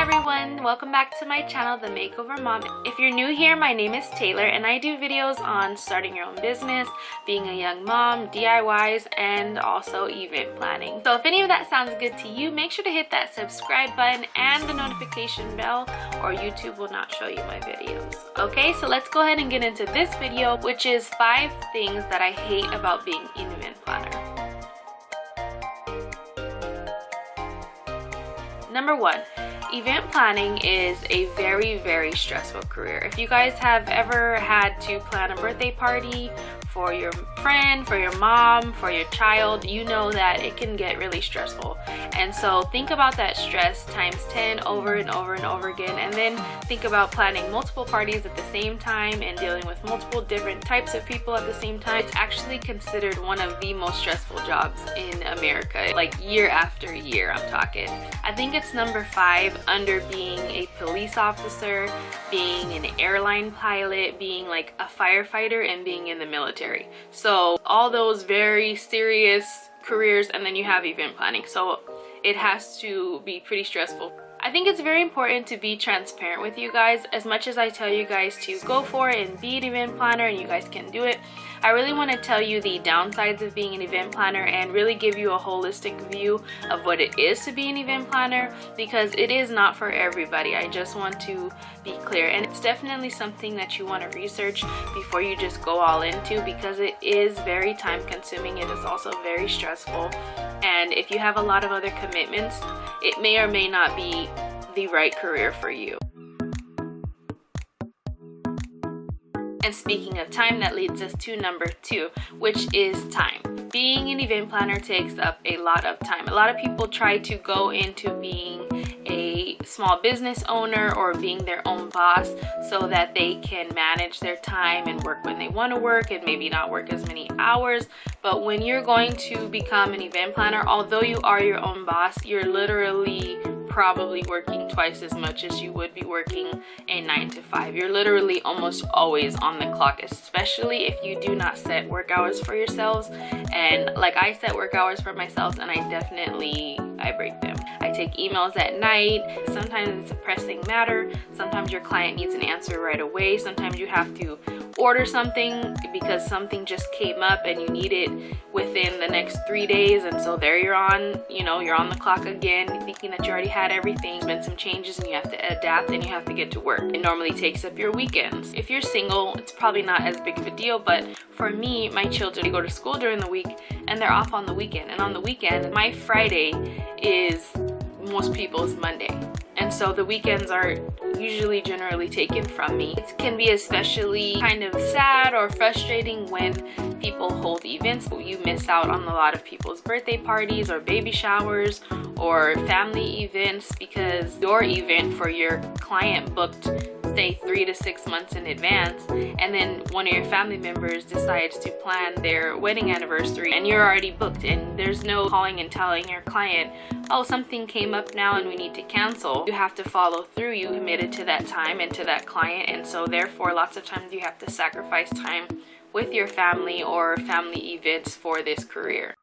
everyone, welcome back to my channel, The Makeover Mom. If you're new here, my name is Taylor and I do videos on starting your own business, being a young mom, DIYs, and also event planning. So if any of that sounds good to you, make sure to hit that subscribe button and the notification bell or YouTube will not show you my videos. Okay, so let's go ahead and get into this video, which is 5 things that I hate about being an event planner. Number 1, event planning is a very stressful career. If you guys have ever had to plan a birthday party for your friend, for your mom, for your child, you know that it can get really stressful. And so think about that stress times 10 over and over again, and then think about planning multiple parties at the same time and dealing with multiple different types of people at the same time. It's actually considered one of the most stressful jobs in America, like year after year I'm talking. I think it's number 5 under being a police officer, being an airline pilot, being like a firefighter, and being in the military. So all those very serious careers, and then you have event planning, so it has to be pretty stressful. I think it's very important to be transparent with you guys. As much as I tell you guys to go for it and be an event planner and you guys can do it, I really want to tell you the downsides of being an event planner and really give you a holistic view of what it is to be an event planner, because it is not for everybody. I just want to be clear, and it's definitely something that you want to research before you just go all into, because it is very time consuming. It is also very stressful, and if you have a lot of other commitments, it may or may not be the right career for you. And speaking of time, that leads us to number 2, which is time. Being an event planner takes up a lot of time. A lot of people try to go into being a small business owner or being their own boss so that they can manage their time and work when they want to work and maybe not work as many hours. But when you're going to become an event planner, although you are your own boss, you're literally probably working twice as much as you would be working a 9 to 5. You're literally almost always on the clock, especially if you do not set work hours for yourselves. And like, I set work hours for myself and I break them. I take emails at night. Sometimes it's a pressing matter. Sometimes your client needs an answer right away. Sometimes you have to order something because something just came up and you need it within the next 3 days, and so there you're on, you're on the clock again, thinking that you already had everything. Been some changes and you have to adapt and you have to get to work. It normally takes up your weekends. If you're single, it's probably not as big of a deal, but for me, my children go to school during the week and they're off on the weekend, and on the weekend my Friday is most people's Monday, and so the weekends are usually generally taken from me. It can be especially kind of sad or frustrating when people hold events. You miss out on a lot of people's birthday parties or baby showers or family events because your event for your client booked, say, 3 to 6 months in advance, and then one of your family members decides to plan their wedding anniversary and you're already booked, and there's no calling and telling your client, oh, something came up now and we need to cancel. You have to follow through. You committed to that time and to that client, and so therefore lots of times you have to sacrifice time with your family or family events for this career.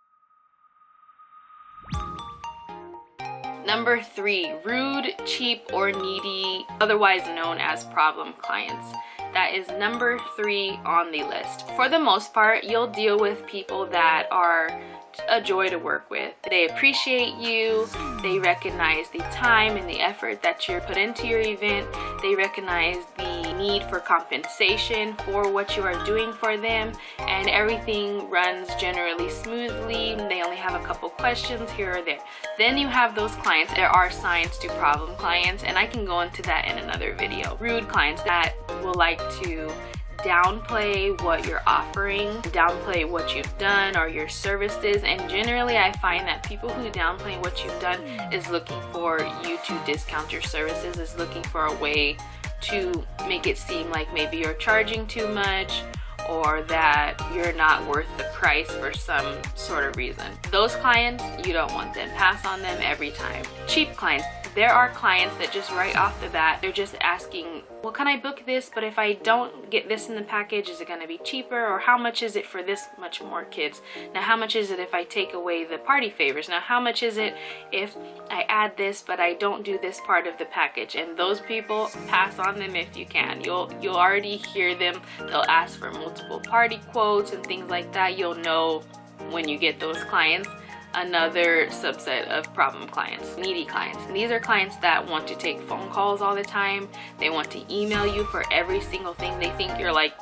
Number 3, rude, cheap, or needy, otherwise known as problem clients. That is number 3 on the list. For the most part, you'll deal with people that are a joy to work with. They appreciate you, they recognize the time and the effort that you put into your event, they recognize the need for compensation for what you are doing for them, and everything runs generally smoothly. They only have a couple questions here or there. Then you have those clients. There are signs to problem clients, and I can go into that in another video. Rude clients that will like to downplay what you're offering, downplay what you've done or your services, and generally I find that people who downplay what you've done is looking for you to discount your services, is looking for a way to make it seem like maybe you're charging too much or that you're not worth the price price for some sort of reason. Those clients, you don't want them. Pass on them every time. Cheap clients. There are clients that just right off the bat, they're just asking, well, can I book this? But if I don't get this in the package, is it going to be cheaper? Or how much is it for this much more kids? Now, how much is it if I take away the party favors? Now, how much is it if I add this, but I don't do this part of the package? And those people, pass on them if you can. You'll already hear them. They'll ask for multiple party quotes and things like that. You'll know when you get those clients. Another subset of problem clients, needy clients. And these are clients that want to take phone calls all the time. They want to email you for every single thing. They think you're like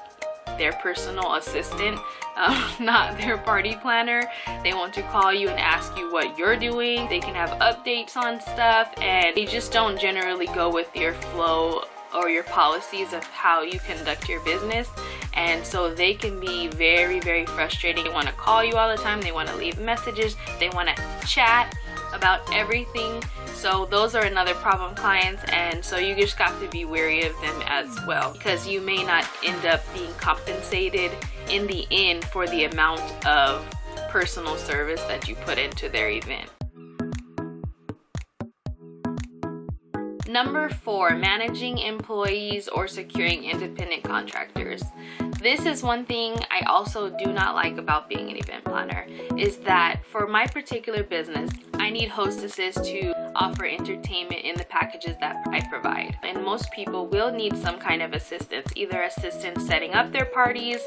their personal assistant, not their party planner. They want to call you and ask you what you're doing. They can have updates on stuff, and they just don't generally go with your flow or your policies of how you conduct your business. And so they can be very, very frustrating. They want to call you all the time. They want to leave messages. They want to chat about everything. So those are another problem clients, and so you just got to be wary of them as well, because you may not end up being compensated in the end for the amount of personal service that you put into their event. Number 4, managing employees or securing independent contractors. This is one thing I also do not like about being an event planner, is that for my particular business, I need hostesses to offer entertainment in the packages that I provide. And most people will need some kind of assistance, either assistance setting up their parties.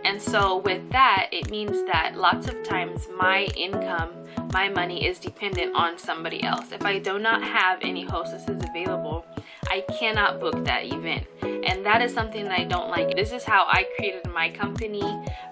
And so with that, it means that lots of times my income, my money is dependent on somebody else. If I do not have any hostesses available, I cannot book that event. And that is something that I don't like. This is how I created my company,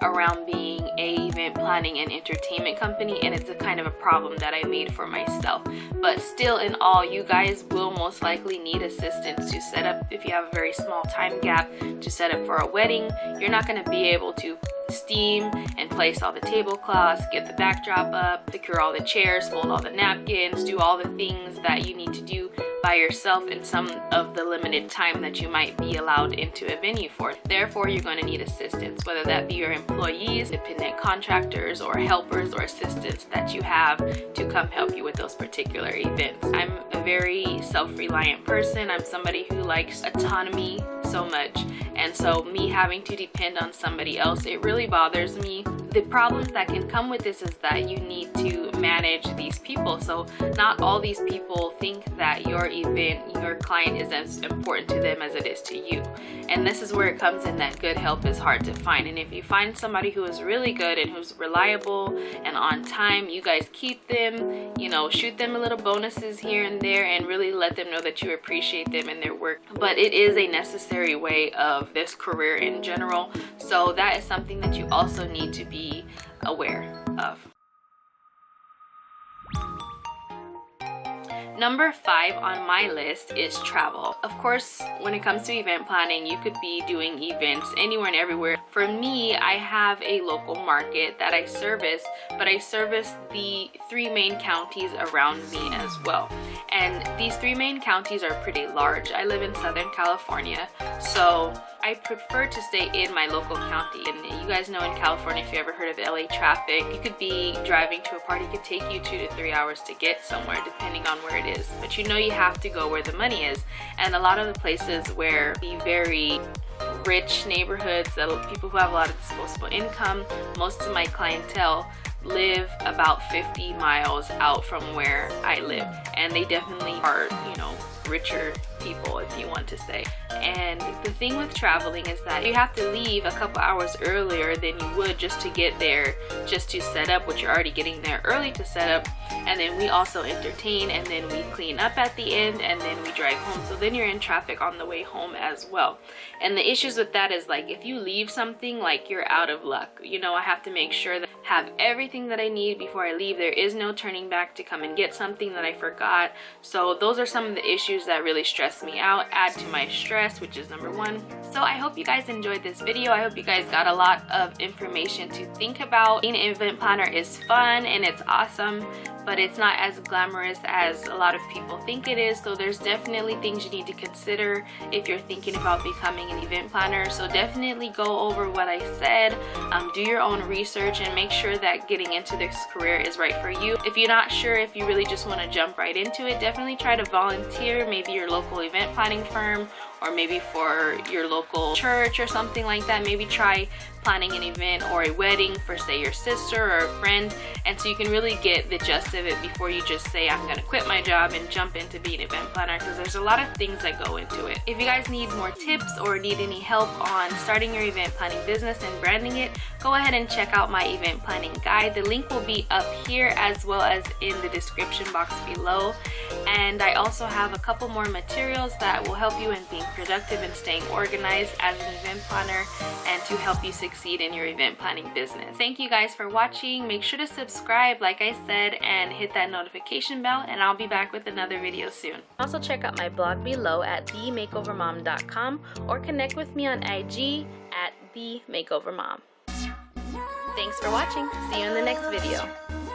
around being a event planning and entertainment company, and it's a kind of a problem that I made for myself. But still, in all, you guys will most likely need assistance to set up. If you have a very small time gap to set up for a wedding, you're not going to be able to steam and place all the tablecloths, get the backdrop up, secure all the chairs, fold all the napkins, do all the things that you need to do by yourself in some of the limited time that you might be allowed into a venue for. Therefore, you're going to need assistance, whether that be your employees, independent contractors, or helpers or assistants that you have to come help you with those particular events. I'm a very self-reliant person. I'm somebody who likes autonomy so much, and so me having to depend on somebody else, it really bothers me. The problems that can come with this is that you need to manage these people. So not all these people think that your event, your client is as important to them as it is to you. And this is where it comes in that good help is hard to find. And if you find somebody who is really good and who's reliable and on time, you guys keep them, you know, shoot them a little bonuses here and there, and really let them know that you appreciate them and their work. But it is a necessary way of this career in general. So that is something that you also need to be aware of. Number 5 on my list is travel. Of course, when it comes to event planning, you could be doing events anywhere and everywhere. For me, I have a local market that I service, but I service the 3 main counties around me as well. And these 3 main counties are pretty large. I live in Southern California, so I prefer to stay in my local county. And you guys know in California, if you ever heard of LA traffic, you could be driving to a party, it could take you 2 to 3 hours to get somewhere depending on where it is. But you know you have to go where the money is. And a lot of the places where the very rich neighborhoods, people who have a lot of disposable income, most of my clientele live about 50 miles out from where I live. And they definitely are, you know, richer people, if you want to say. And the thing with traveling is that you have to leave a couple hours earlier than you would just to get there, just to set up what you're already getting there early to set up. And then we also entertain, and then we clean up at the end, and then we drive home. So then you're in traffic on the way home as well. And the issues with that is, like, if you leave something, like, you're out of luck. You know, I have to make sure that I have everything that I need before I leave. There is no turning back to come and get something that I forgot. So those are some of the issues that really stress me out, add to my stress, which is number one. So I hope you guys enjoyed this video. I hope you guys got a lot of information to think about. Being an event planner is fun and it's awesome, but it's not as glamorous as a lot of people think it is. So there's definitely things you need to consider if you're thinking about becoming an event planner. So definitely go over what I said, do your own research, and make sure that getting into this career is right for you. If you're not sure if you really just want to jump right into it, definitely try to volunteer, maybe your local event planning firm, or maybe for your local church or something like that. Maybe try planning an event or a wedding for, say, your sister or a friend, and so you can really get the gist of it before you just say, I'm gonna quit my job and jump into being an event planner, because there's a lot of things that go into it. If you guys need more tips or need any help on starting your event planning business and branding it, go ahead and check out my event planning guide. The link will be up here as well as in the description box below. And I also have a couple more materials that will help you in being productive and staying organized as an event planner, and to help you succeed in your event planning business. Thank you guys for watching. Make sure to subscribe, like I said, and hit that notification bell, and I'll be back with another video soon. Also check out my blog below at themakeovermom.com, or connect with me on IG at themakeovermom. Thanks for watching. See you in the next video.